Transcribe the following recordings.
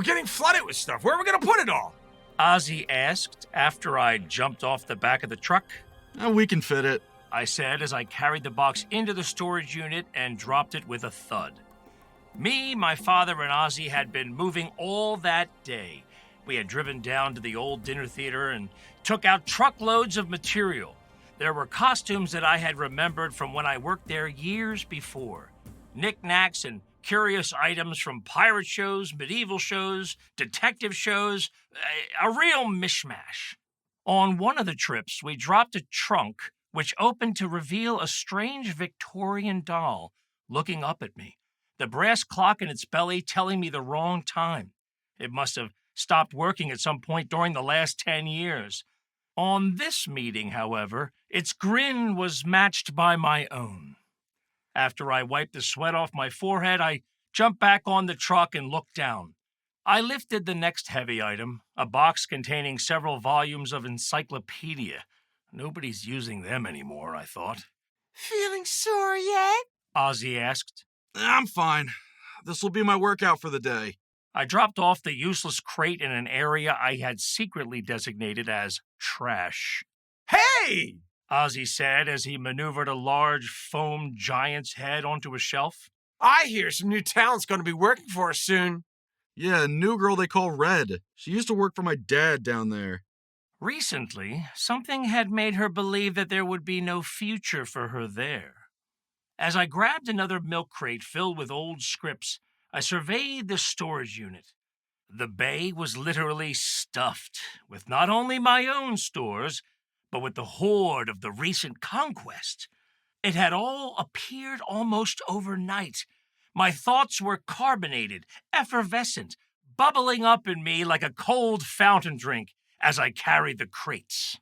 We're getting flooded with stuff. Where are we going to put it all? Ozzy asked after I jumped off the back of the truck. We can fit it, I said as I carried the box into the storage unit and dropped it with a thud. Me, my father, and Ozzy had been moving all that day. We had driven down to the old dinner theater and took out truckloads of material. There were costumes that I had remembered from when I worked there years before. Knickknacks and curious items from pirate shows, medieval shows, detective shows, a real mishmash. On one of the trips, we dropped a trunk which opened to reveal a strange Victorian doll looking up at me, the brass clock in its belly telling me the wrong time. It must have stopped working at some point during the last 10 years. On this meeting, however, its grin was matched by my own. After I wiped the sweat off my forehead, I jumped back on the truck and looked down. I lifted the next heavy item, a box containing several volumes of encyclopedia. Nobody's using them anymore, I thought. Feeling sore yet? Ozzy asked. I'm fine. This will be my workout for the day. I dropped off the useless crate in an area I had secretly designated as trash. Hey! Ozzy said as he maneuvered a large foam giant's head onto a shelf. I hear some new talent's going to be working for us soon. Yeah, a new girl they call Red. She used to work for my dad down there. Recently, something had made her believe that there would be no future for her there. As I grabbed another milk crate filled with old scripts, I surveyed the storage unit. The bay was literally stuffed with not only my own stores, but with the hoard of the recent conquest. It had all appeared almost overnight. My thoughts were carbonated, effervescent, bubbling up in me like a cold fountain drink as I carried the crates.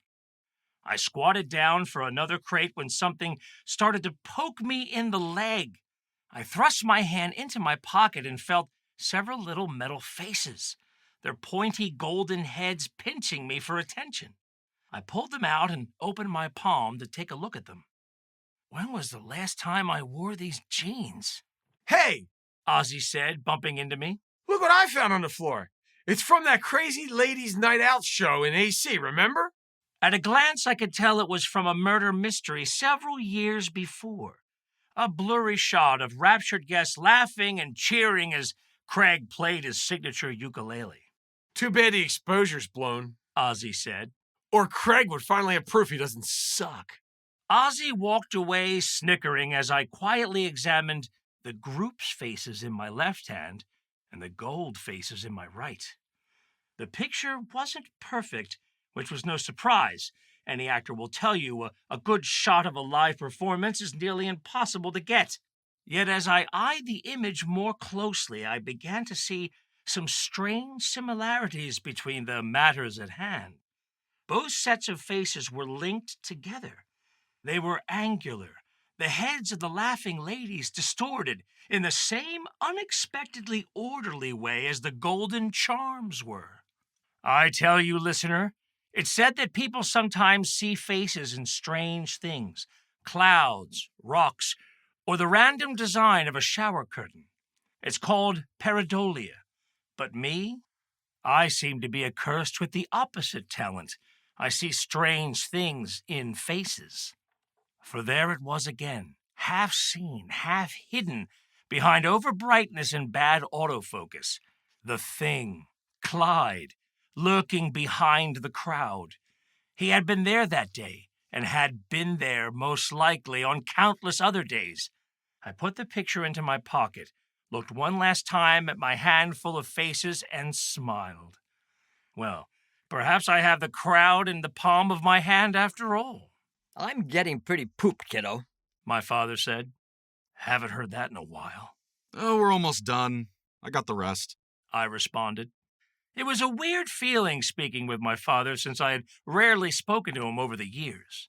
I squatted down for another crate when something started to poke me in the leg. I thrust my hand into my pocket and felt several little metal faces, their pointy golden heads pinching me for attention. I pulled them out and opened my palm to take a look at them. When was the last time I wore these jeans? Hey! Ozzy said, bumping into me. Look what I found on the floor. It's from that crazy ladies' night out show in AC, remember? At a glance, I could tell it was from a murder mystery several years before. A blurry shot of raptured guests laughing and cheering as Craig played his signature ukulele. Too bad the exposure's blown, Ozzy said. Or Craig would finally have proof he doesn't suck. Ozzy walked away snickering as I quietly examined the group's faces in my left hand and the gold faces in my right. The picture wasn't perfect, which was no surprise. Any actor will tell you a good shot of a live performance is nearly impossible to get. Yet as I eyed the image more closely, I began to see some strange similarities between the matters at hand. Both sets of faces were linked together. They were angular, the heads of the laughing ladies distorted in the same unexpectedly orderly way as the golden charms were. I tell you, listener, it's said that people sometimes see faces in strange things, clouds, rocks, or the random design of a shower curtain. It's called pareidolia. But me? I seem to be accursed with the opposite talent. I see strange things in faces. For there it was again, half seen, half hidden, behind overbrightness and bad autofocus. The thing, Clyde, lurking behind the crowd. He had been there that day, and had been there most likely on countless other days. I put the picture into my pocket, looked one last time at my handful of faces, and smiled. Well, perhaps I have the crowd in the palm of my hand after all. I'm getting pretty pooped, kiddo, my father said. Haven't heard that in a while. Oh, we're almost done. I got the rest, I responded. It was a weird feeling speaking with my father since I had rarely spoken to him over the years.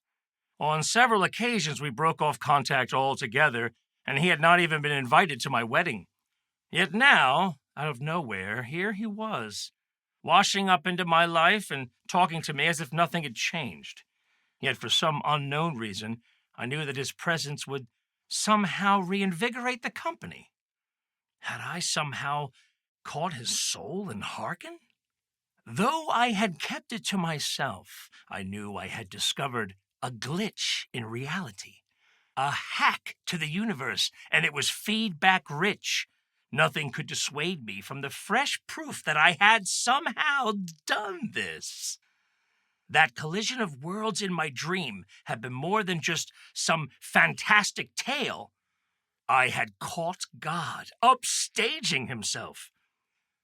On several occasions we broke off contact altogether, and he had not even been invited to my wedding. Yet now, out of nowhere, here he was, washing up into my life and talking to me as if nothing had changed. Yet for some unknown reason, I knew that his presence would somehow reinvigorate the company. Had I somehow caught his soul and hearken? Though I had kept it to myself, I knew I had discovered a glitch in reality, a hack to the universe, and it was feedback rich. Nothing could dissuade me from the fresh proof that I had somehow done this. That collision of worlds in my dream had been more than just some fantastic tale. I had caught God upstaging himself.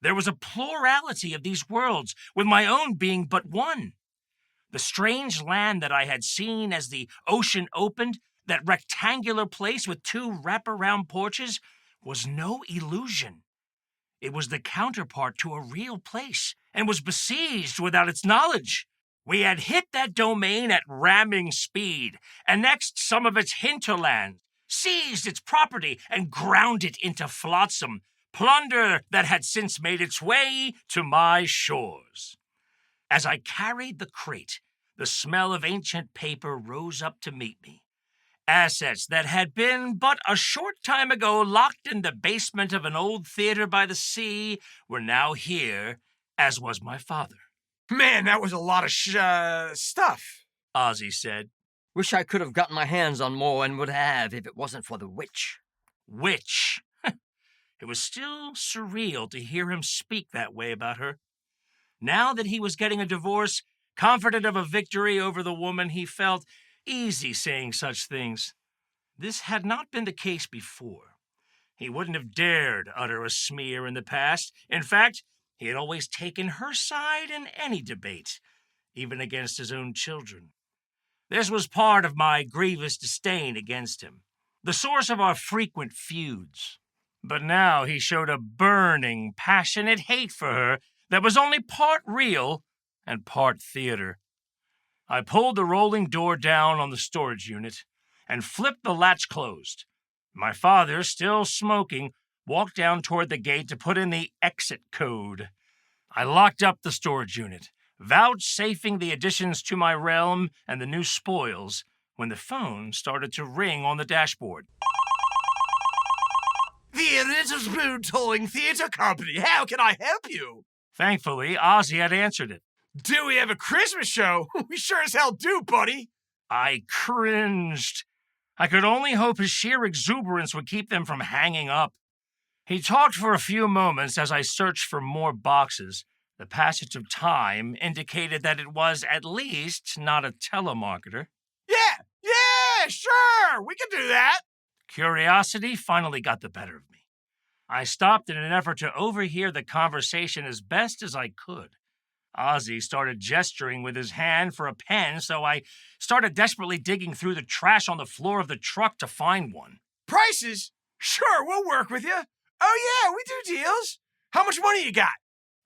There was a plurality of these worlds, with my own being but one. The strange land that I had seen as the ocean opened, that rectangular place with 2 wraparound porches, was no illusion. It was the counterpart to a real place, and was besieged without its knowledge. We had hit that domain at ramming speed, annexed some of its hinterland, seized its property, and ground it into flotsam, plunder that had since made its way to my shores. As I carried the crate, the smell of ancient paper rose up to meet me. Assets that had been but a short time ago locked in the basement of an old theater by the sea were now here, as was my father. Man, that was a lot of stuff. Ozzy said. Wish I could have gotten my hands on more and would have if it wasn't for the witch. Witch? It was still surreal to hear him speak that way about her. Now that he was getting a divorce, confident of a victory over the woman, he felt easy saying such things. This had not been the case before. He wouldn't have dared utter a smear in the past. In fact, he had always taken her side in any debate, even against his own children. This was part of my grievous disdain against him, the source of our frequent feuds. But now he showed a burning, passionate hate for her that was only part real and part theater. I pulled the rolling door down on the storage unit and flipped the latch closed. My father, still smoking, walked down toward the gate to put in the exit code. I locked up the storage unit, vouchsafing the additions to my realm and the new spoils, when the phone started to ring on the dashboard. The Riddlesbrood Touring Theatre Company. How can I help you? Thankfully, Ozzy had answered it. Do we have a Christmas show? We sure as hell do, buddy. I cringed. I could only hope his sheer exuberance would keep them from hanging up. He talked for a few moments as I searched for more boxes. The passage of time indicated that it was at least not a telemarketer. Yeah, sure, we can do that. Curiosity finally got the better of me. I stopped in an effort to overhear the conversation as best as I could. Ozzy started gesturing with his hand for a pen, so I started desperately digging through the trash on the floor of the truck to find one. Prices? Sure, we'll work with you. Oh yeah, we do deals. How much money you got?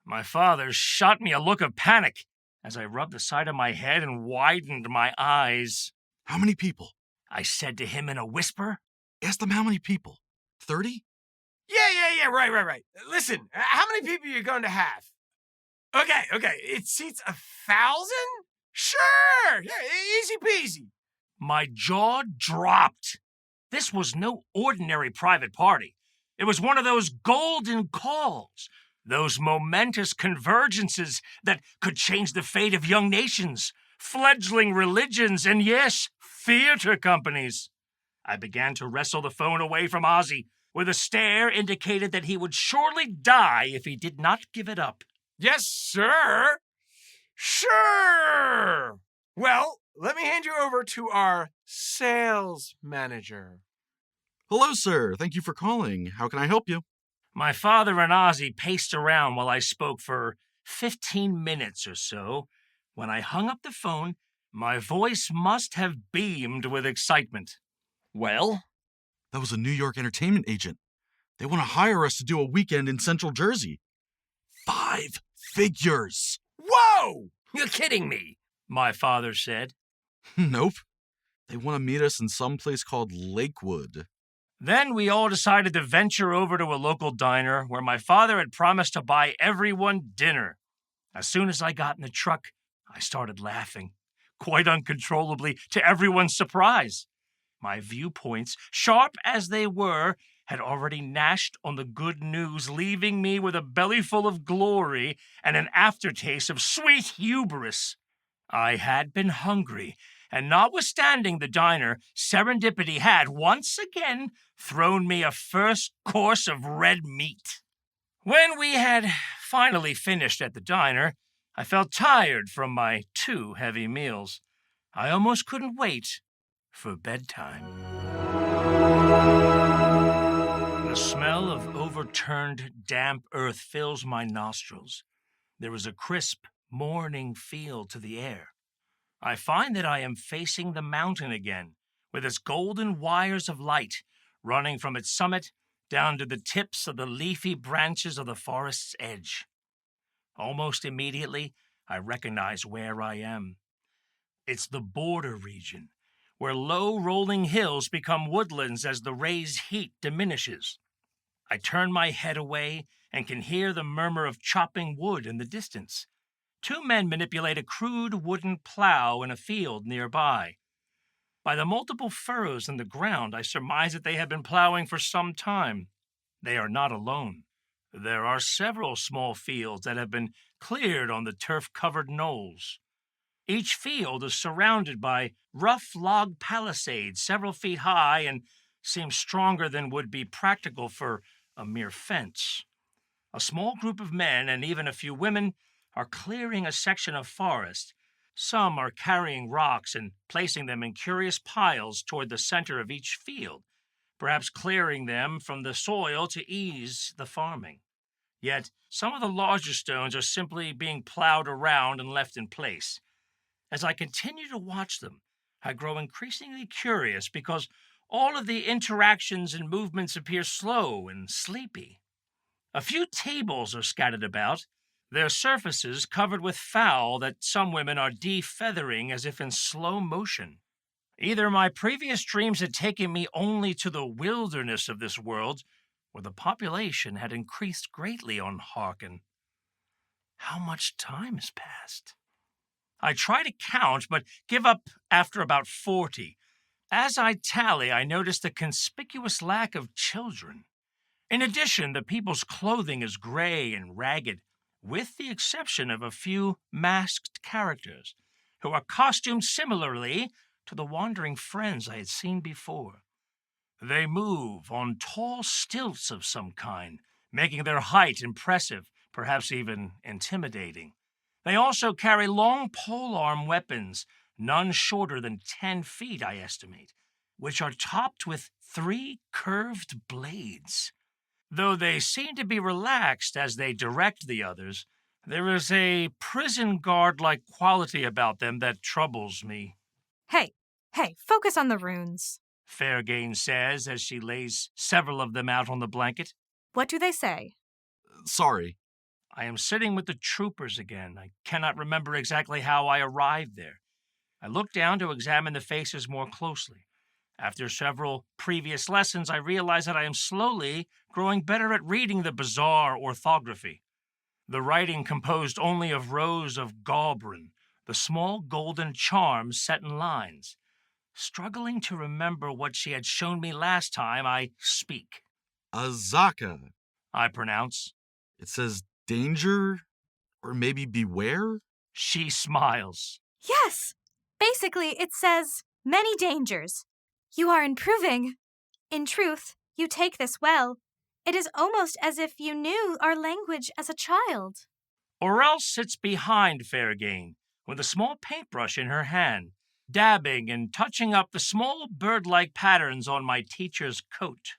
My father shot me a look of panic as I rubbed the side of my head and widened my eyes. How many people? I said to him in a whisper. Ask them how many people. 30? Yeah, right. Listen, how many people are you going to have? Okay, it seats 1,000? Sure, yeah, easy peasy. My jaw dropped. This was no ordinary private party. It was one of those golden calls, those momentous convergences that could change the fate of young nations, fledgling religions, and yes, theater companies. I began to wrestle the phone away from Ozzy, with a stare indicated that he would surely die if he did not give it up. Yes, sir. Sure. Well, let me hand you over to our sales manager. Hello, sir. Thank you for calling. How can I help you? My father and Ozzy paced around while I spoke for 15 minutes or so. When I hung up the phone, my voice must have beamed with excitement. Well? That was a New York entertainment agent. They want to hire us to do a weekend in Central Jersey. 5 figures. Whoa! You're kidding me. My father said. Nope. They want to meet us in some place called Lakewood. Then we all decided to venture over to a local diner where my father had promised to buy everyone dinner. As soon as I got in the truck, I started laughing, quite uncontrollably, to everyone's surprise. My viewpoints, sharp as they were, had already gnashed on the good news, leaving me with a belly full of glory and an aftertaste of sweet hubris. I had been hungry, and notwithstanding the diner, serendipity had once again thrown me a first course of red meat. When we had finally finished at the diner, I felt tired from my 2 heavy meals. I almost couldn't wait for bedtime. The smell of overturned, damp earth fills my nostrils. There is a crisp, morning feel to the air. I find that I am facing the mountain again, with its golden wires of light running from its summit down to the tips of the leafy branches of the forest's edge. Almost immediately, I recognize where I am. It's the border region, where low rolling hills become woodlands as the ray's heat diminishes. I turn my head away and can hear the murmur of chopping wood in the distance. 2 men manipulate a crude wooden plow in a field nearby. By the multiple furrows in the ground, I surmise that they have been plowing for some time. They are not alone. There are several small fields that have been cleared on the turf-covered knolls. Each field is surrounded by rough log palisades several feet high and seems stronger than would be practical for a mere fence. A small group of men and even a few women are clearing a section of forest. Some are carrying rocks and placing them in curious piles toward the center of each field, perhaps clearing them from the soil to ease the farming. Yet some of the larger stones are simply being plowed around and left in place. As I continue to watch them, I grow increasingly curious because all of the interactions and movements appear slow and sleepy. A few tables are scattered about, their surfaces covered with fowl that some women are defeathering as if in slow motion. Either my previous dreams had taken me only to the wilderness of this world, or the population had increased greatly on Harkin. How much time has passed? I try to count, but give up after about 40. As I tally, I notice the conspicuous lack of children. In addition, the people's clothing is gray and ragged, with the exception of a few masked characters, who are costumed similarly to the wandering friends I had seen before. They move on tall stilts of some kind, making their height impressive, perhaps even intimidating. They also carry long polearm weapons, none shorter than 10 feet, I estimate, which are topped with 3 curved blades. Though they seem to be relaxed as they direct the others, there is a prison guard-like quality about them that troubles me. Hey, focus on the runes. Fairgain says as she lays several of them out on the blanket. What do they say? Sorry. I am sitting with the troopers again. I cannot remember exactly how I arrived there. I look down to examine the faces more closely. After several previous lessons, I realize that I am slowly growing better at reading the bizarre orthography. The writing composed only of rows of Galbrin, the small golden charms set in lines. Struggling to remember what she had shown me last time, I speak. Azaka. I pronounce. It says danger, or maybe beware? She smiles. Yes! Basically, it says many dangers. You are improving. In truth, you take this well. It is almost as if you knew our language as a child. Aurel sits behind Fairgain, with a small paintbrush in her hand, dabbing and touching up the small bird-like patterns on my teacher's coat.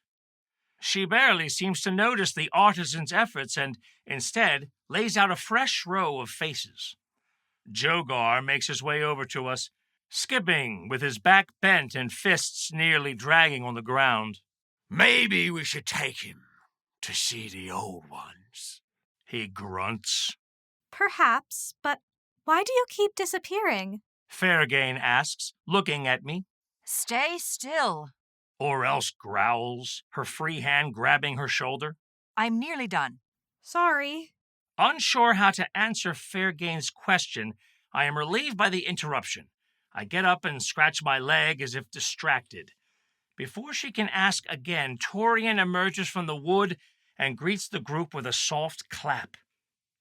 She barely seems to notice the artisan's efforts and, instead, lays out a fresh row of faces. Jogar makes his way over to us, skipping with his back bent and fists nearly dragging on the ground. Maybe we should take him to see the old ones, he grunts. Perhaps, but why do you keep disappearing? Fairgain asks, looking at me. Stay still. Or else growls, her free hand grabbing her shoulder. I'm nearly done. Sorry. Unsure how to answer Fairgain's question, I am relieved by the interruption. I get up and scratch my leg as if distracted. Before she can ask again, Torian emerges from the wood and greets the group with a soft clap,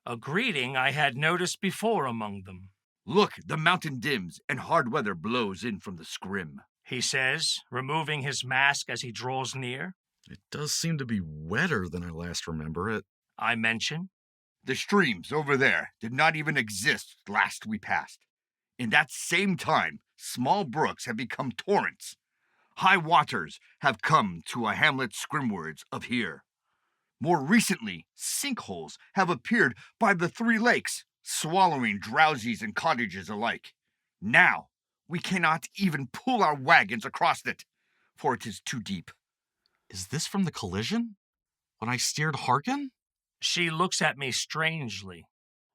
a greeting I had noticed before among them. Look, the mountain dims, and hard weather blows in from the scrim, He says, removing his mask as he draws near. It does seem to be wetter than I last remember it. I mention. The streams over there did not even exist last we passed. In that same time, small brooks have become torrents. High waters have come to a hamlet scrimwards of here. More recently, sinkholes have appeared by the three lakes, swallowing drowsies and cottages alike. Now, we cannot even pull our wagons across it, for it is too deep. Is this from the collision? When I steered Harkin? She looks at me strangely.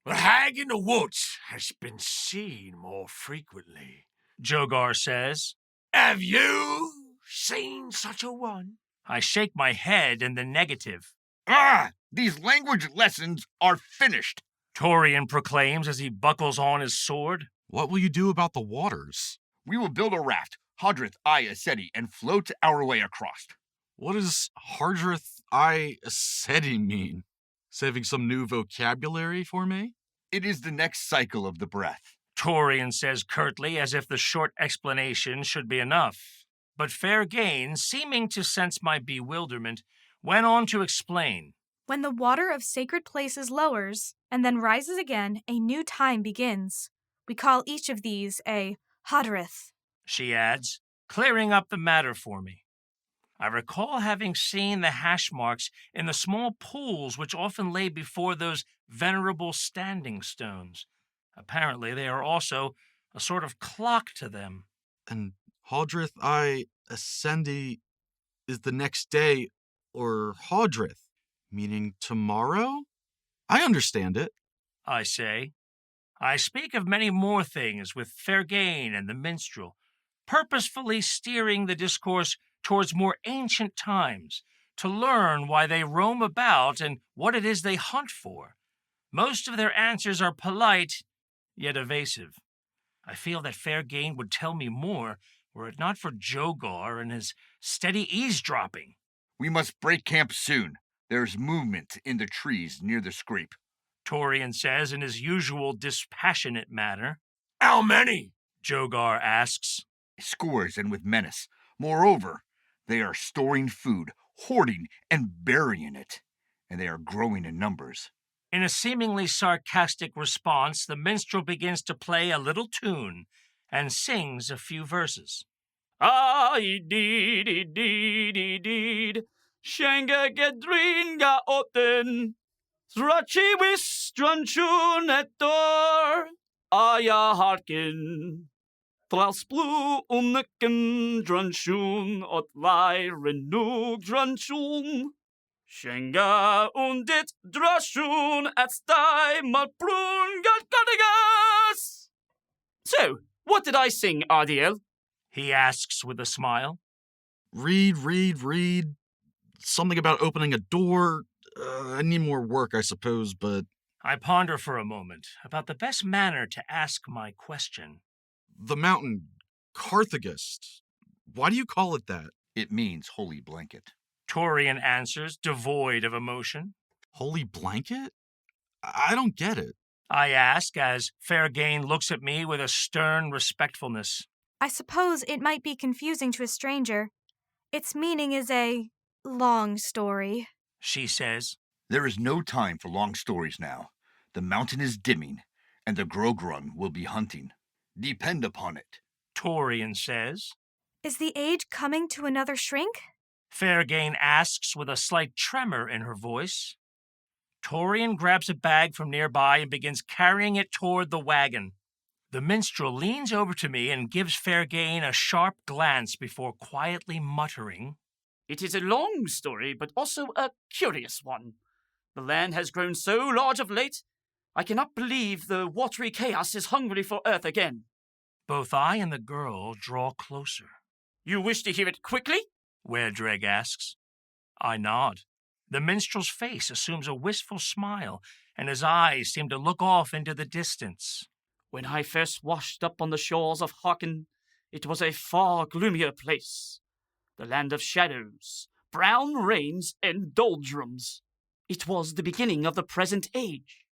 The hag in the woods has been seen more frequently. Jogar says. Have you seen such a one? I shake my head in the negative. Ah! These language lessons are finished. Torian proclaims as he buckles on his sword. What will you do about the waters? We will build a raft, Hadrith I Aseti, and float our way across. What does Hardrith I Aseti mean? Saving some new vocabulary for me? It is the next cycle of the breath. Torian says curtly, as if the short explanation should be enough. But Fairgain, seeming to sense my bewilderment, went on to explain. When the water of sacred places lowers and then rises again, a new time begins. We call each of these a Hadrith. She adds, clearing up the matter for me. I recall having seen the hash marks in the small pools which often lay before those venerable standing stones. Apparently, they are also a sort of clock to them. And Haldrith I Ascendi is the next day, or Haldrith, meaning tomorrow? I understand it. I say. I speak of many more things with Fairgain and the minstrel, purposefully steering the discourse towards more ancient times, to learn why they roam about and what it is they hunt for. Most of their answers are polite, yet evasive. I feel that Fairgain would tell me more were it not for Jogar and his steady eavesdropping. We must break camp soon. There's movement in the trees near the scrape. Torian says in his usual dispassionate manner. How many? Jogar asks. Scores and with menace. Moreover, they are storing food, hoarding, and burying it. And they are growing in numbers. In a seemingly sarcastic response, the minstrel begins to play a little tune and sings a few verses. Deed, Shanga gedringa oten, Thrachi wistranchun et door, Aya harkin, Thralsplu unniken dranchun, Ot lai renug dranchun, Shanga undit drashun at stai malprun gatgadigas. So, what did I sing, Ardiel? He asks with a smile. Read. Something about opening a door. I need more work, I suppose, but... I ponder for a moment about the best manner to ask my question. The mountain, Carthagist. Why do you call it that? It means holy blanket. Torian answers, devoid of emotion. Holy blanket? I don't get it. I ask as Fairgain looks at me with a stern respectfulness. I suppose it might be confusing to a stranger. Its meaning is a long story. She says. There is no time for long stories now. The mountain is dimming, and the Grogrun will be hunting. Depend upon it. Torian says. Is the age coming to another shrink? Fairgain asks with a slight tremor in her voice. Torian grabs a bag from nearby and begins carrying it toward the wagon. The minstrel leans over to me and gives Fairgain a sharp glance before quietly muttering. It is a long story, but also a curious one. The land has grown so large of late, I cannot believe the watery chaos is hungry for earth again. Both I and the girl draw closer. You wish to hear it quickly? Werdreg asks. I nod. The minstrel's face assumes a wistful smile, and his eyes seem to look off into the distance. When I first washed up on the shores of Harkin, it was a far gloomier place. the land of shadows, brown rains, and doldrums. It was the beginning of the present age.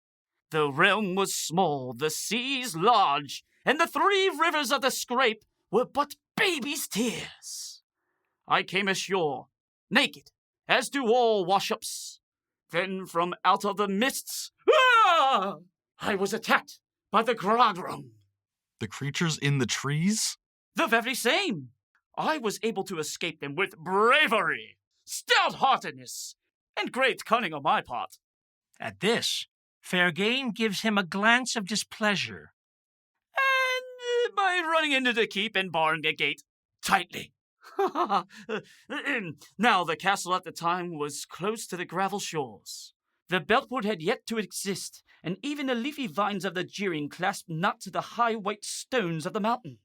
The realm was small, the seas large, and the 3 rivers of the scrape were but baby's tears. I came ashore, naked, as do all wash-ups. Then from out of the mists, I was attacked by the Grogrum. The creatures in the trees? The very same. I was able to escape them with bravery, stout-heartedness, and great cunning on my part. At this, Fairgain gives him a glance of displeasure. And by running into the keep and barring the gate tightly. Now, the castle at the time was close to the gravel shores. The beltwood had yet to exist, and even the leafy vines of the jeering clasped not to the high white stones of the mountain.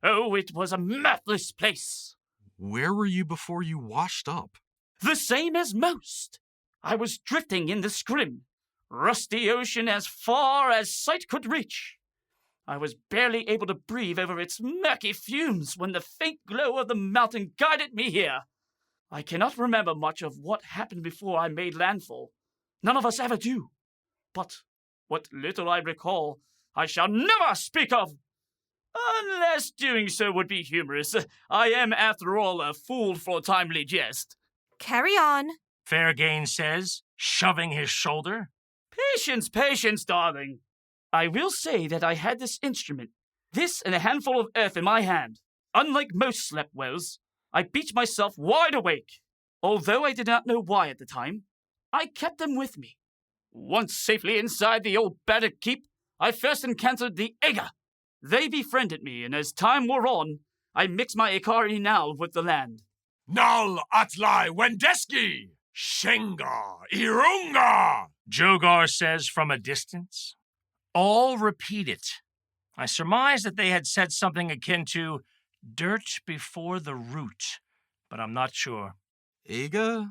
Oh, it was a mathless place. Where were you before you washed up? The same as most. I was drifting in the scrim, rusty ocean as far as sight could reach. I was barely able to breathe over its murky fumes when the faint glow of the mountain guided me here. I cannot remember much of what happened before I made landfall. None of us ever do. But what little I recall, I shall never speak of. Unless doing so would be humorous. I am, after all, a fool for a timely jest. Carry on. Fairgain says, shoving his shoulder. Patience, patience, darling. I will say that I had this instrument, this and a handful of earth in my hand. Unlike most slept wells, I beat myself wide awake. Although I did not know why at the time, I kept them with me. Once safely inside the old battered keep, I first encountered the Ega. They befriended me, and as time wore on, I mixed my Ikari now with the land. Nal Atlai Wendeski! Shenga Irunga! Jogar says from a distance. All repeat it. I surmise that they had said something akin to dirt before the root, but I'm not sure. Aga?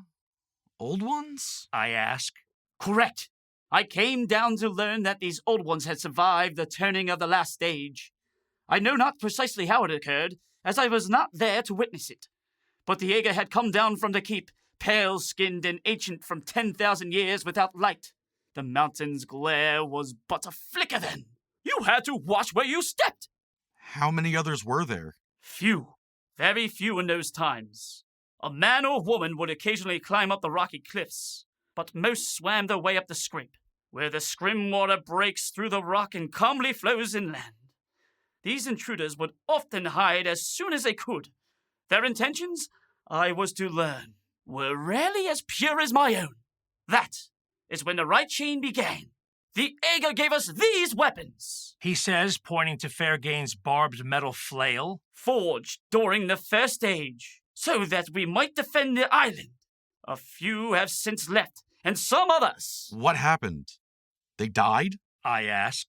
Old ones? I ask. Correct. I came down to learn that these old ones had survived the turning of the last stage. I know not precisely how it occurred, as I was not there to witness it. But the Aga had come down from the keep, pale-skinned and ancient from 10,000 years without light. The mountain's glare was but a flicker then. You had to watch where you stepped. How many others were there? Few. Very few in those times. A man or woman would occasionally climb up the rocky cliffs, but most swam their way up the scrape, where the scrim water breaks through the rock and calmly flows inland. These intruders would often hide as soon as they could. Their intentions, I was to learn, were rarely as pure as my own. That is when the right chain began. The Aga gave us these weapons, he says, pointing to Fairgain's barbed metal flail. Forged during the first age, so that we might defend the island. A few have since left, and some others. What happened? They died? I ask.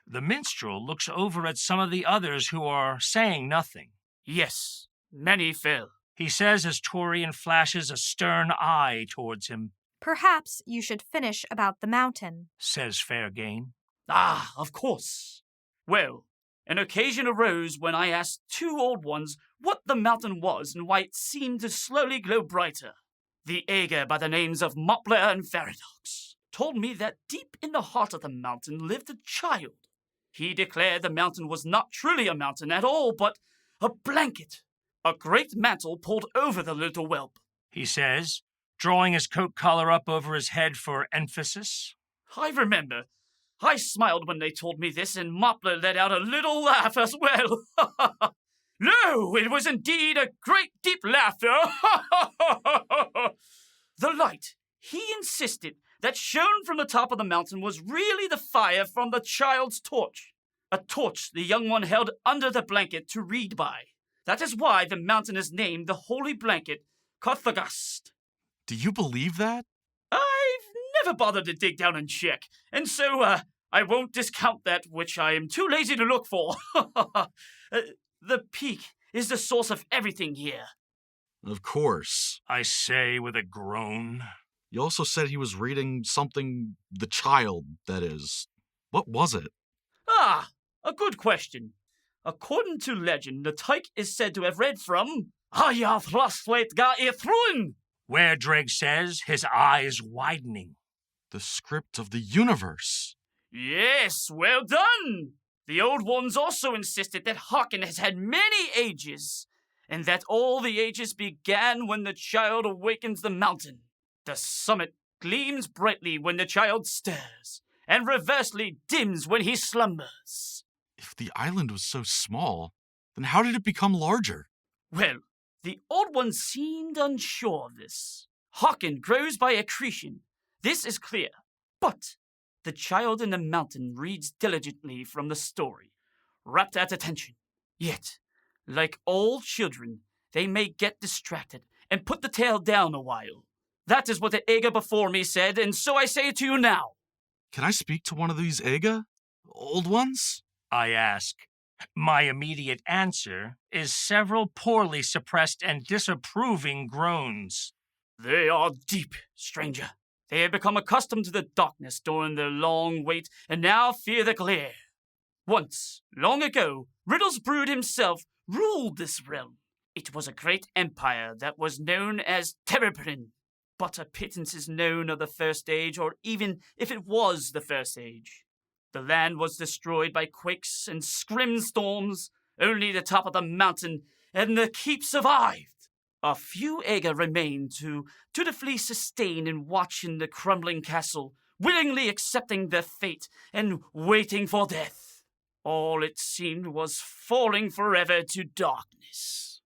The minstrel looks over at some of the others who are saying nothing. Yes, many fell. He says as Torian flashes a stern eye towards him. Perhaps you should finish about the mountain, says Fairgain. Ah, of course. Well, an occasion arose when I asked 2 old ones what the mountain was and why it seemed to slowly glow brighter. The Aga by the names of Mopler and Faradox told me that deep in the heart of the mountain lived a child. He declared the mountain was not truly a mountain at all, but a blanket, a great mantle pulled over the little whelp. He says, drawing his coat collar up over his head for emphasis. I remember. I smiled when they told me this, and Mopler let out a little laugh as well. No, it was indeed a great deep laughter. The light, he insisted, that shone from the top of the mountain was really the fire from the child's torch. A torch the young one held under the blanket to read by. That is why the mountain is named the Holy Blanket, Kothagast. Do you believe that? I've never bothered to dig down and check, and so, I won't discount that which I am too lazy to look for. The peak is the source of everything here. Of course. I say with a groan. You also said he was reading something, the child, that is. What was it? Ah, a good question. According to legend, the tyke is said to have read from Aja thrastleit ga thrun! Werdreg says, his eyes widening. The script of the universe. Yes, well done! The Old Ones also insisted that Haken has had many ages, and that all the ages began when the child awakens the mountain. The summit gleams brightly when the child stirs, and reversely dims when he slumbers. If the island was so small, then how did it become larger? Well, the Old Ones seemed unsure of this. Haken grows by accretion. This is clear. But the child in the mountain reads diligently from the story, rapt at attention. Yet, like all children, they may get distracted and put the tale down a while. That is what the Ega before me said, and so I say it to you now. Can I speak to one of these Ega? Old ones? I ask. My immediate answer is several poorly suppressed and disapproving groans. They are deep, stranger. They have become accustomed to the darkness during their long wait, and now fear the glare. Once, long ago, Riddlesbrood himself ruled this realm. It was a great empire that was known as Terrapin. But a pittance is known of the First Age, or even if it was the First Age. The land was destroyed by quakes and scrim storms. Only the top of the mountain and the keep survived. A few Ega remained to dutifully sustain and watch in the crumbling castle, willingly accepting their fate and waiting for death. All it seemed was falling forever to darkness.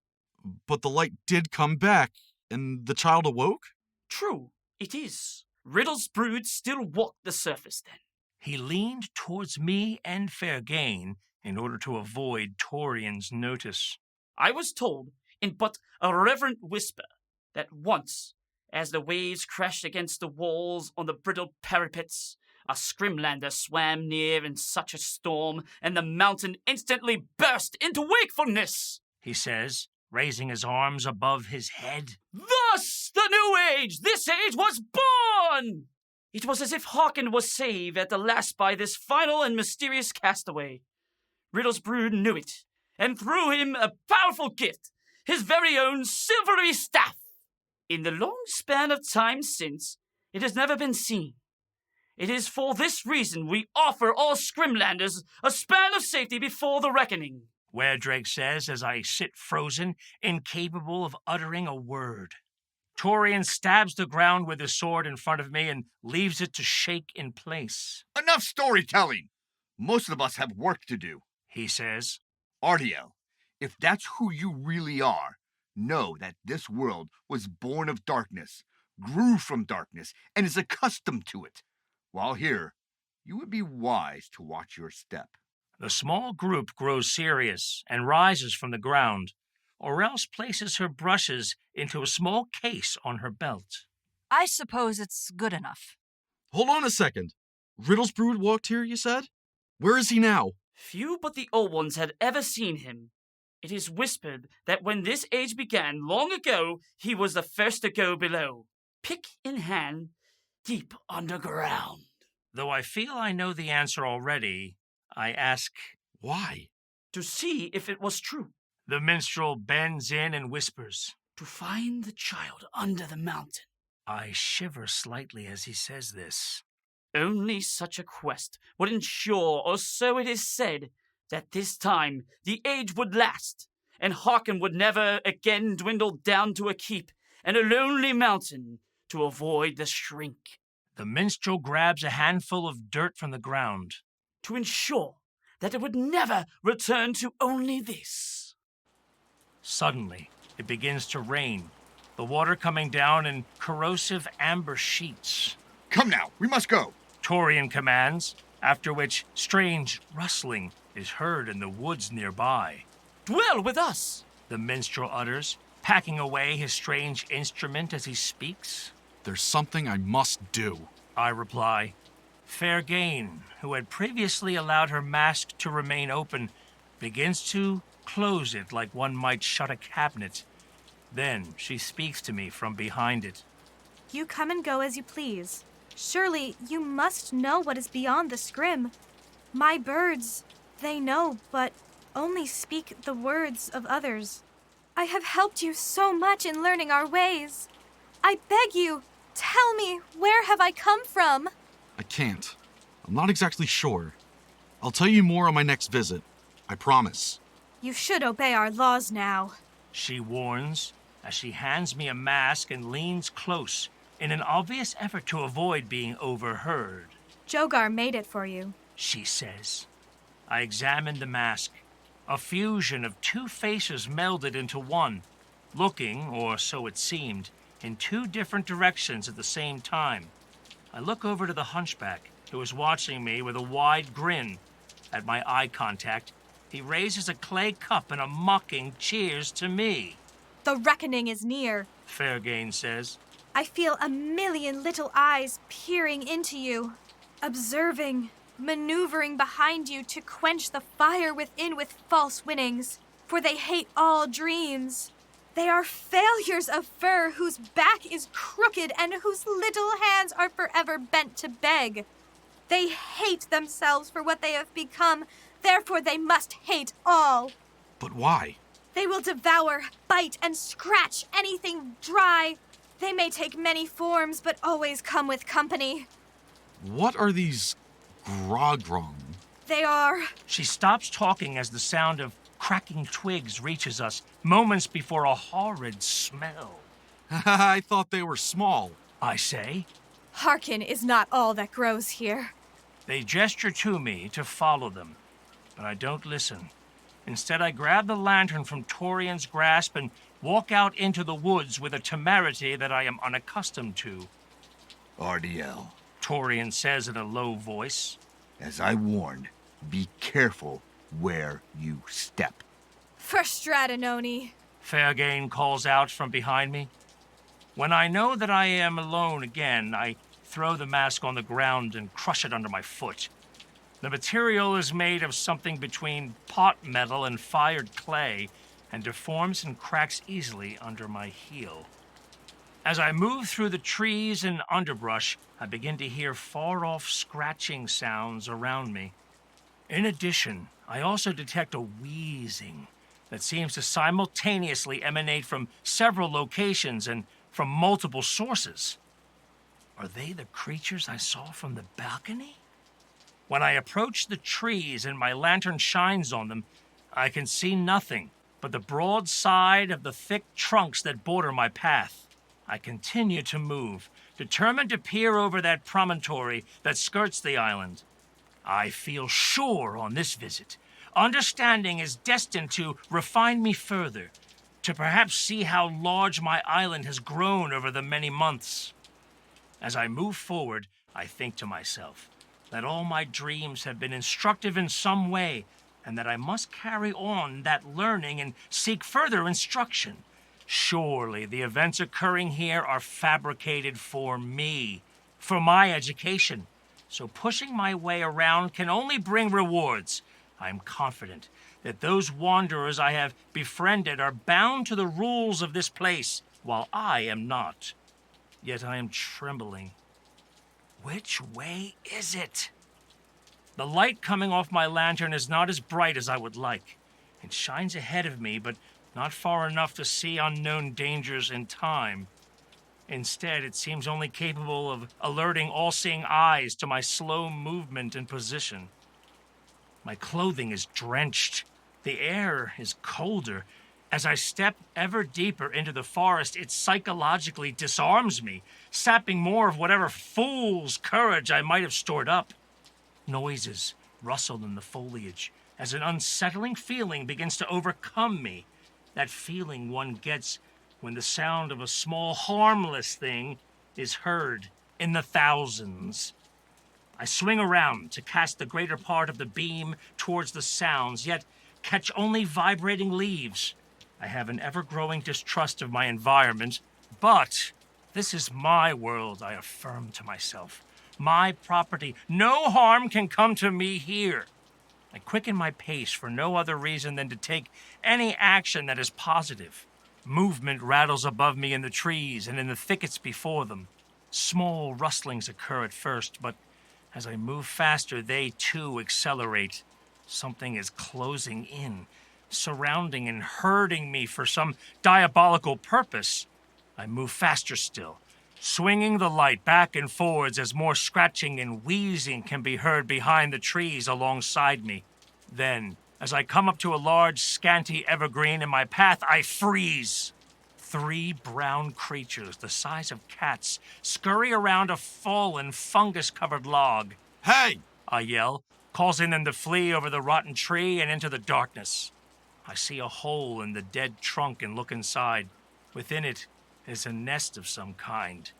But the light did come back, and the child awoke? True, it is. Riddlesbrood still walked the surface then. He leaned towards me and Fairgain in order to avoid Torian's notice. I was told, in but a reverent whisper, that once, as the waves crashed against the walls on the brittle parapets, a Scrimlander swam near in such a storm, and the mountain instantly burst into wakefulness, he says, raising his arms above his head. Thus the new age, this age, was born! It was as if Haken was saved at the last by this final and mysterious castaway. Riddlesbrood knew it, and threw him a powerful gift, his very own silvery staff. In the long span of time since, it has never been seen. It is for this reason we offer all Scrimlanders a span of safety before the reckoning. Werdreg says as I sit frozen, incapable of uttering a word. Torian stabs the ground with his sword in front of me and leaves it to shake in place. Enough storytelling! Most of us have work to do, he says. Ardiel, if that's who you really are, know that this world was born of darkness, grew from darkness, and is accustomed to it. While here, you would be wise to watch your step. The small group grows serious and rises from the ground, or else places her brushes into a small case on her belt. I suppose it's good enough. Hold on a second. Riddlesbrood walked here, you said? Where is he now? Few but the old ones had ever seen him. It is whispered that when this age began long ago, he was the first to go below, pick in hand, deep underground. Though I feel I know the answer already, I ask, why? To see if it was true. The minstrel bends in and whispers, To find the child under the mountain. I shiver slightly as he says this. Only such a quest would ensure, or so it is said, that this time the age would last, and Haken would never again dwindle down to a keep and a lonely mountain to avoid the shrink. The minstrel grabs a handful of dirt from the ground. To ensure that it would never return to only this. Suddenly, it begins to rain, the water coming down in corrosive amber sheets. Come now, we must go. Torian commands, after which strange rustling is heard in the woods nearby. Dwell with us, the minstrel utters, packing away his strange instrument as he speaks. There's something I must do, I reply. Fairgain, who had previously allowed her mask to remain open, begins to close it like one might shut a cabinet. Then she speaks to me from behind it. You come and go as you please. Surely you must know what is beyond the scrim. My birds, they know, but only speak the words of others. I have helped you so much in learning our ways. I beg you, tell me, where have I come from? I can't. I'm not exactly sure. I'll tell you more on my next visit. I promise. You should obey our laws now. She warns as she hands me a mask and leans close in an obvious effort to avoid being overheard. Jogar made it for you. She says. I examine the mask. A fusion of two faces melded into one, looking, or so it seemed, in two different directions at the same time. I look over to the hunchback, who is watching me with a wide grin. At my eye contact, he raises a clay cup and a mocking cheers to me. The reckoning is near. Fairgain says. I feel a million little eyes peering into you, observing, maneuvering behind you to quench the fire within with false winnings, for they hate all dreams. They are failures of fur whose back is crooked and whose little hands are forever bent to beg. They hate themselves for what they have become, therefore they must hate all. But why? They will devour, bite, and scratch anything dry. They may take many forms, but always come with company. What are these grogrong? They are... She stops talking as the sound of cracking twigs reaches us, moments before a horrid smell. I thought they were small. I say. Hearken is not all that grows here. They gesture to me to follow them, but I don't listen. Instead, I grab the lantern from Torian's grasp and walk out into the woods with a temerity that I am unaccustomed to. RDL, Torian says in a low voice. as I warned, be careful where you step. For Stratanoni. Fairgain calls out from behind me. When I know that I am alone again, I throw the mask on the ground and crush it under my foot. The material is made of something between pot metal and fired clay, and deforms and cracks easily under my heel. As I move through the trees and underbrush, I begin to hear far-off scratching sounds around me. In addition, I also detect a wheezing that seems to simultaneously emanate from several locations and from multiple sources. Are they the creatures I saw from the balcony? When I approach the trees and my lantern shines on them, I can see nothing but the broad side of the thick trunks that border my path. I continue to move, determined to peer over that promontory that skirts the island. I feel sure on this visit, understanding is destined to refine me further, to perhaps see how large my island has grown over the many months. As I move forward, I think to myself that all my dreams have been instructive in some way, and that I must carry on that learning and seek further instruction. Surely the events occurring here are fabricated for me, for my education. So pushing my way around can only bring rewards. I am confident that those wanderers I have befriended are bound to the rules of this place, while I am not. Yet I am trembling. Which way is it? The light coming off my lantern is not as bright as I would like. It shines ahead of me, but not far enough to see unknown dangers in time. Instead, it seems only capable of alerting all-seeing eyes to my slow movement and position. My clothing is drenched. The air is colder. As I step ever deeper into the forest, it psychologically disarms me, sapping more of whatever fool's courage I might have stored up. Noises rustle in the foliage as an unsettling feeling begins to overcome me. That feeling one gets when the sound of a small, harmless thing is heard in the thousands. I swing around to cast the greater part of the beam towards the sounds, yet catch only vibrating leaves. I have an ever-growing distrust of my environment, but this is my world, I affirm to myself. My property. No harm can come to me here. I quicken my pace for no other reason than to take any action that is positive. Movement rattles above me in the trees and in the thickets before them. Small rustlings occur at first, but as I move faster, they too accelerate. Something is closing in. surrounding and herding me for some diabolical purpose. I move faster still, swinging the light back and forwards as more scratching and wheezing can be heard behind the trees alongside me. Then, as I come up to a large, scanty evergreen in my path, I freeze. 3 brown creatures the size of cats scurry around a fallen, fungus-covered log. Hey! I yell, causing them to flee over the rotten tree and into the darkness. I see a hole in the dead trunk and look inside. Within it is a nest of some kind.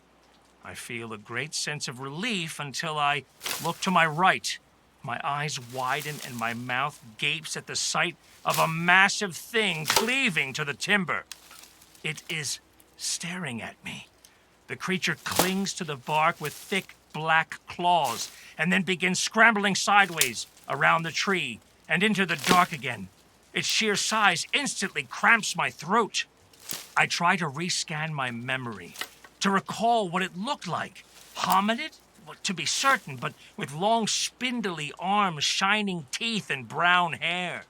I feel a great sense of relief until I look to my right. My eyes widen and my mouth gapes at the sight of a massive thing cleaving to the timber. It is staring at me. The creature clings to the bark with thick black claws and then begins scrambling sideways around the tree and into the dark again. Its sheer size instantly cramps my throat. I try to rescan my memory, to recall what it looked like. Hominid? Well, to be certain, but with long spindly arms, shining teeth, and brown hair.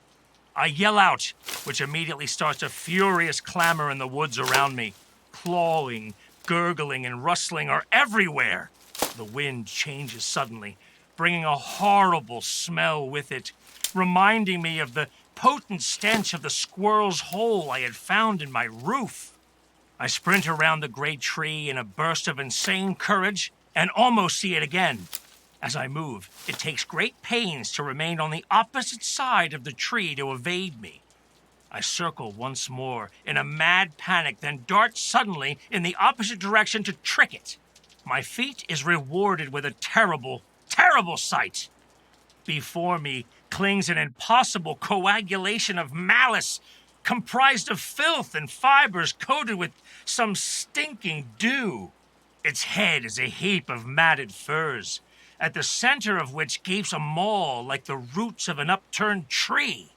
I yell out, which immediately starts a furious clamor in the woods around me. Clawing, gurgling, and rustling are everywhere. The wind changes suddenly, bringing a horrible smell with it, reminding me of the potent stench of the squirrel's hole I had found in my roof. I sprint around the great tree in a burst of insane courage and almost see it again. As I move, it takes great pains to remain on the opposite side of the tree to evade me. I circle once more in a mad panic, then dart suddenly in the opposite direction to trick it. My feat is rewarded with a terrible, terrible sight. Before me clings an impossible coagulation of malice, comprised of filth and fibers coated with some stinking dew. Its head is a heap of matted furs, at the center of which gapes a maw like the roots of an upturned tree.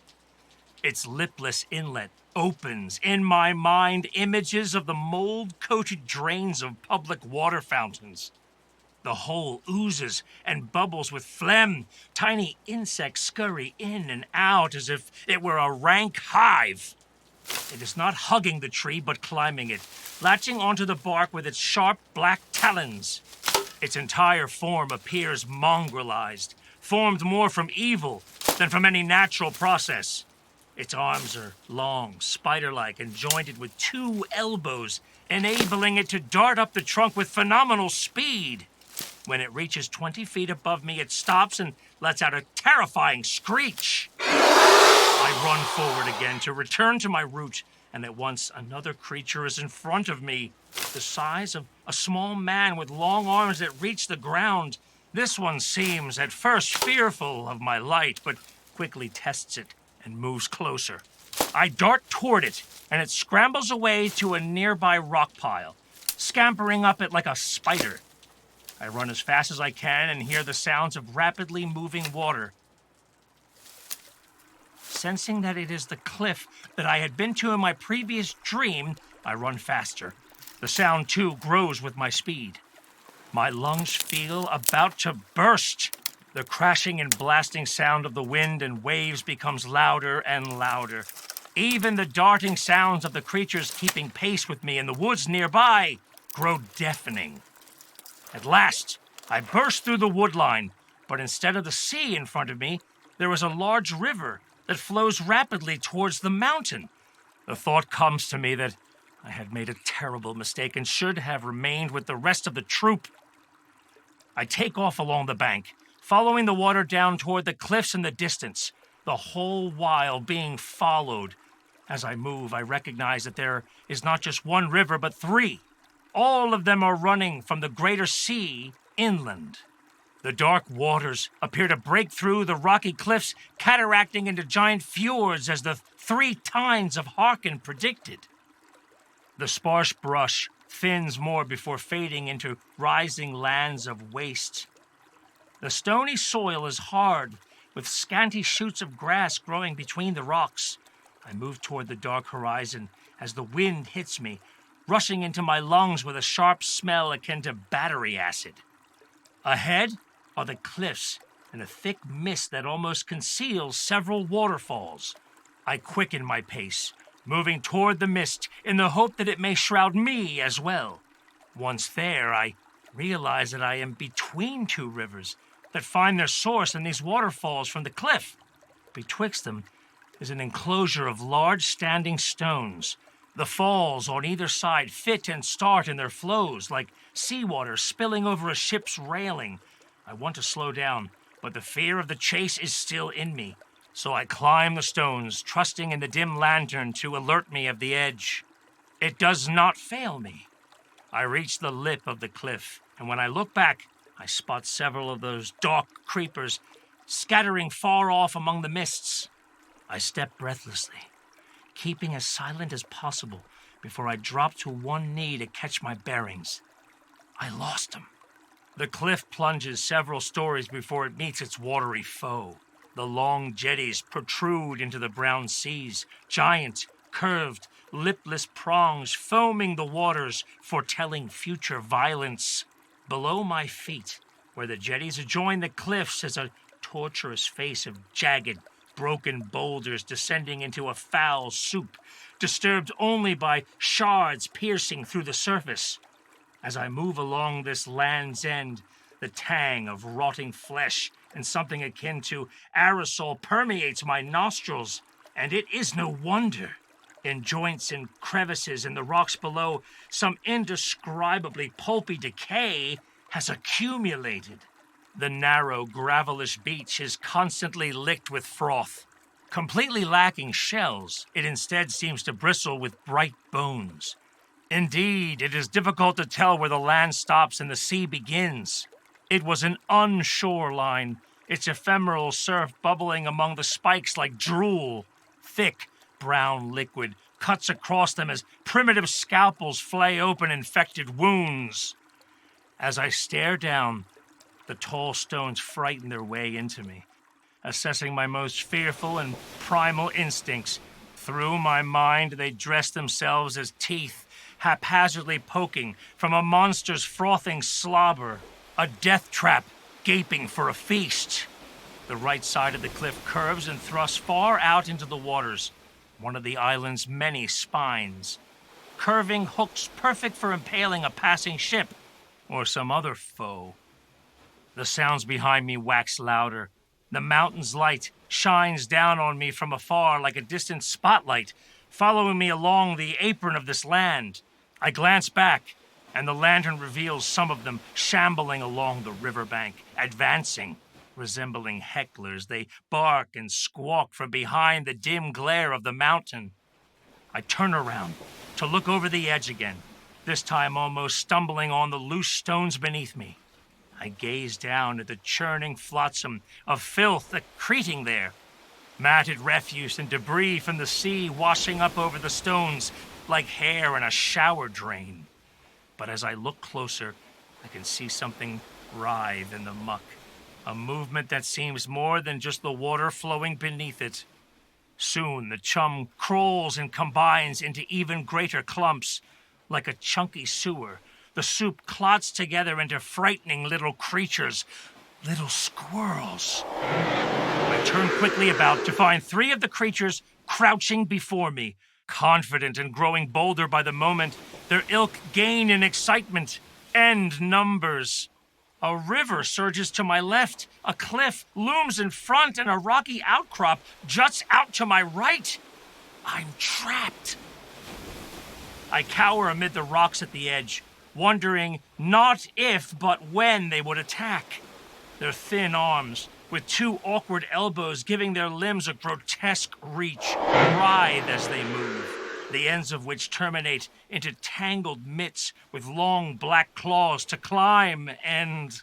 Its lipless inlet opens, in my mind, images of the mold-coated drains of public water fountains. The hole oozes and bubbles with phlegm. Tiny insects scurry in and out as if it were a rank hive. It is not hugging the tree, but climbing it, latching onto the bark with its sharp black talons. Its entire form appears mongrelized, formed more from evil than from any natural process. Its arms are long, spider-like, and jointed with 2 elbows, enabling it to dart up the trunk with phenomenal speed. When it reaches 20 feet above me, it stops and lets out a terrifying screech. I run forward again to return to my route, and at once another creature is in front of me, the size of a small man with long arms that reach the ground. This one seems at first fearful of my light, but quickly tests it and moves closer. I dart toward it, and it scrambles away to a nearby rock pile, scampering up it like a spider. I run as fast as I can and hear the sounds of rapidly moving water. Sensing that it is the cliff that I had been to in my previous dream, I run faster. The sound, too, grows with my speed. My lungs feel about to burst. The crashing and blasting sound of the wind and waves becomes louder and louder. Even the darting sounds of the creatures keeping pace with me in the woods nearby grow deafening. At last, I burst through the woodline, but instead of the sea in front of me, there is a large river that flows rapidly towards the mountain. The thought comes to me that I had made a terrible mistake and should have remained with the rest of the troop. I take off along the bank, following the water down toward the cliffs in the distance, the whole while being followed. As I move, I recognize that there is not just one river, but 3. All of them are running from the greater sea inland. The dark waters appear to break through the rocky cliffs, cataracting into giant fjords as the 3 tines of Harkin predicted. The sparse brush thins more before fading into rising lands of waste. The stony soil is hard, with scanty shoots of grass growing between the rocks. I move toward the dark horizon as the wind hits me, rushing into my lungs with a sharp smell akin to battery acid. Ahead are the cliffs and a thick mist that almost conceals several waterfalls. I quicken my pace, moving toward the mist in the hope that it may shroud me as well. Once there, I realize that I am between two rivers that find their source in these waterfalls from the cliff. Betwixt them is an enclosure of large standing stones. The falls on either side fit and start in their flows like seawater spilling over a ship's railing. I want to slow down, but the fear of the chase is still in me. So I climb the stones, trusting in the dim lantern to alert me of the edge. It does not fail me. I reach the lip of the cliff, and when I look back, I spot several of those dark creepers scattering far off among the mists. I step breathlessly, keeping as silent as possible before I drop to one knee to catch my bearings. I lost them. The cliff plunges several stories before it meets its watery foe. The long jetties protrude into the brown seas, giant, curved, lipless prongs foaming the waters, foretelling future violence. Below my feet, where the jetties adjoin the cliffs, is a torturous face of jagged, broken boulders descending into a foul soup, disturbed only by shards piercing through the surface. As I move along this land's end, the tang of rotting flesh and something akin to aerosol permeates my nostrils, and it is no wonder. In joints and crevices in the rocks below, some indescribably pulpy decay has accumulated. The narrow, gravelish beach is constantly licked with froth. Completely lacking shells, it instead seems to bristle with bright bones. Indeed, it is difficult to tell where the land stops and the sea begins. It was an unshore line, its ephemeral surf bubbling among the spikes like drool. Thick, brown liquid cuts across them as primitive scalpels flay open infected wounds. As I stare down, the tall stones frighten their way into me, assessing my most fearful and primal instincts. Through my mind, they dress themselves as teeth, haphazardly poking from a monster's frothing slobber, a death trap gaping for a feast. The right side of the cliff curves and thrusts far out into the waters, one of the island's many spines, curving hooks perfect for impaling a passing ship or some other foe. The sounds behind me wax louder. The mountain's light shines down on me from afar like a distant spotlight, following me along the apron of this land. I glance back, and the lantern reveals some of them shambling along the riverbank, advancing. Resembling hecklers, they bark and squawk from behind the dim glare of the mountain. I turn around to look over the edge again, this time almost stumbling on the loose stones beneath me. I gaze down at the churning flotsam of filth accreting there, matted refuse and debris from the sea washing up over the stones like hair in a shower drain. But as I look closer, I can see something writhe in the muck, a movement that seems more than just the water flowing beneath it. Soon the chum crawls and combines into even greater clumps. Like a chunky sewer, the soup clots together into frightening little creatures, little squirrels. I turn quickly about to find 3 of the creatures crouching before me, confident and growing bolder by the moment. Their ilk gain in excitement, end numbers. A river surges to my left, a cliff looms in front, and a rocky outcrop juts out to my right. I'm trapped. I cower amid the rocks at the edge, wondering not if but when they would attack. Their thin arms, with 2 awkward elbows giving their limbs a grotesque reach, writhe as they move, the ends of which terminate into tangled mitts with long black claws to climb and...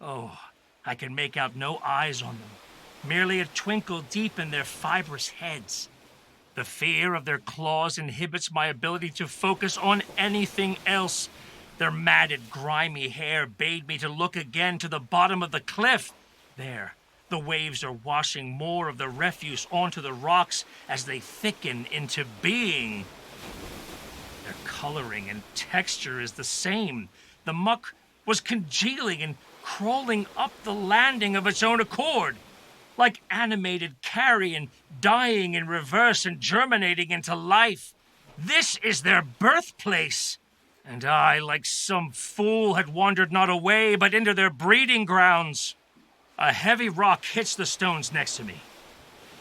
Oh, I can make out no eyes on them, merely a twinkle deep in their fibrous heads. The fear of their claws inhibits my ability to focus on anything else. Their matted, grimy hair bade me to look again to the bottom of the cliff. There, the waves are washing more of the refuse onto the rocks as they thicken into being. Their coloring and texture is the same. The muck was congealing and crawling up the landing of its own accord. like animated carrion dying in reverse and germinating into life. This is their birthplace. And I, like some fool, had wandered not away, but into their breeding grounds. A heavy rock hits the stones next to me.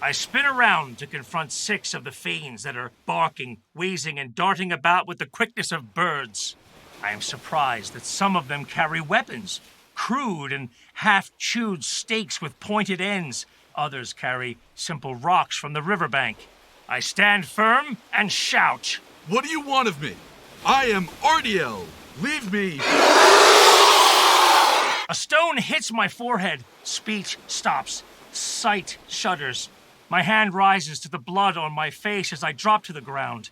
I spin around to confront 6 of the fiends that are barking, wheezing, and darting about with the quickness of birds. I am surprised that some of them carry weapons, crude and half-chewed stakes with pointed ends. Others carry simple rocks from the riverbank. I stand firm and shout. What do you want of me? I am Ardiel. Leave me. A stone hits my forehead. Speech stops. Sight shudders. My hand rises to the blood on my face as I drop to the ground.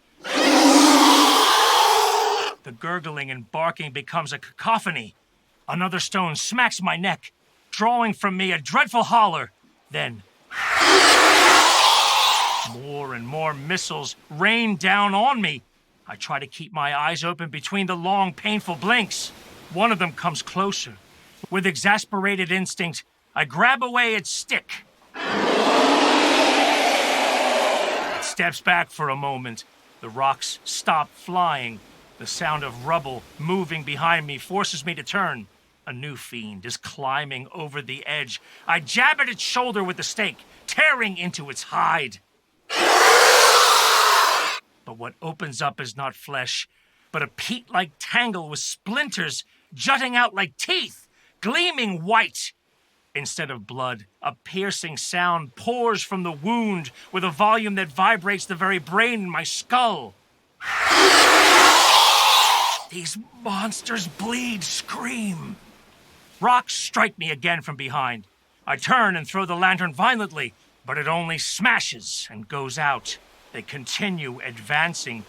The gurgling and barking becomes a cacophony. Another stone smacks my neck, drawing from me a dreadful holler. Then, more and more missiles rain down on me. I try to keep my eyes open between the long, painful blinks. One of them comes closer. With exasperated instinct, I grab away its stick. It steps back for a moment. The rocks stop flying. The sound of rubble moving behind me forces me to turn. A new fiend is climbing over the edge. I jab at its shoulder with the stake, tearing into its hide. But what opens up is not flesh, but a peat-like tangle with splinters jutting out like teeth, gleaming white. Instead of blood, a piercing sound pours from the wound with a volume that vibrates the very brain in my skull. These monsters bleed, scream. Rocks strike me again from behind. I turn and throw the lantern violently, but it only smashes and goes out. They continue advancing.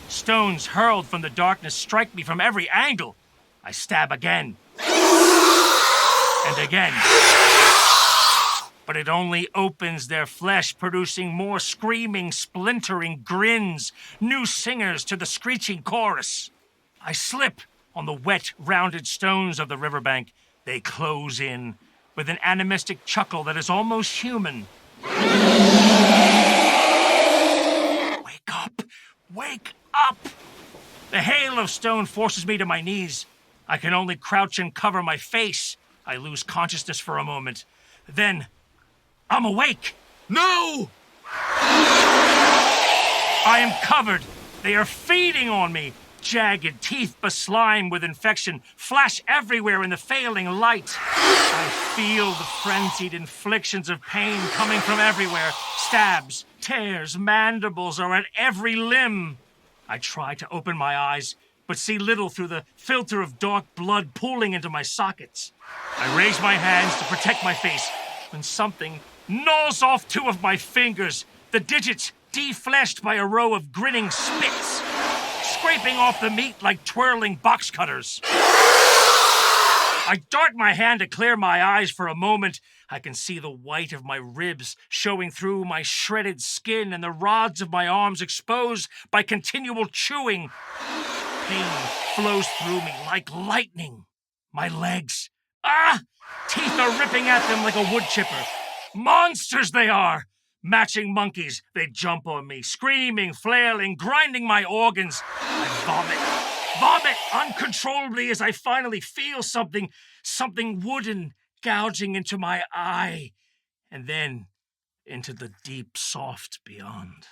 Stones hurled from the darkness strike me from every angle. I stab again. And again. But it only opens their flesh, producing more screaming, splintering grins, new singers to the screeching chorus. I slip on the wet, rounded stones of the riverbank. They close in with an animistic chuckle that is almost human. Wake up! Wake up! The hail of stone forces me to my knees. I can only crouch and cover my face. I lose consciousness for a moment. Then, I'm awake! No! I am covered. They are feeding on me. Jagged teeth beslime with infection flash everywhere in the failing light. I feel the frenzied inflictions of pain coming from everywhere. Stabs, tears, mandibles are at every limb. I try to open my eyes, but see little through the filter of dark blood pooling into my sockets. I raise my hands to protect my face when something gnaws off 2 of my fingers, the digits defleshed by a row of grinning spits, scraping off the meat like twirling box cutters. I dart my hand to clear my eyes for a moment. I can see the white of my ribs showing through my shredded skin and the rods of my arms exposed by continual chewing. Pain flows through me like lightning. My legs. Teeth are ripping at them like a wood chipper. Monsters they are! Matching monkeys, they jump on me, screaming, flailing, grinding my organs. I vomit uncontrollably as I finally feel something wooden gouging into my eye, and then into the deep, soft beyond.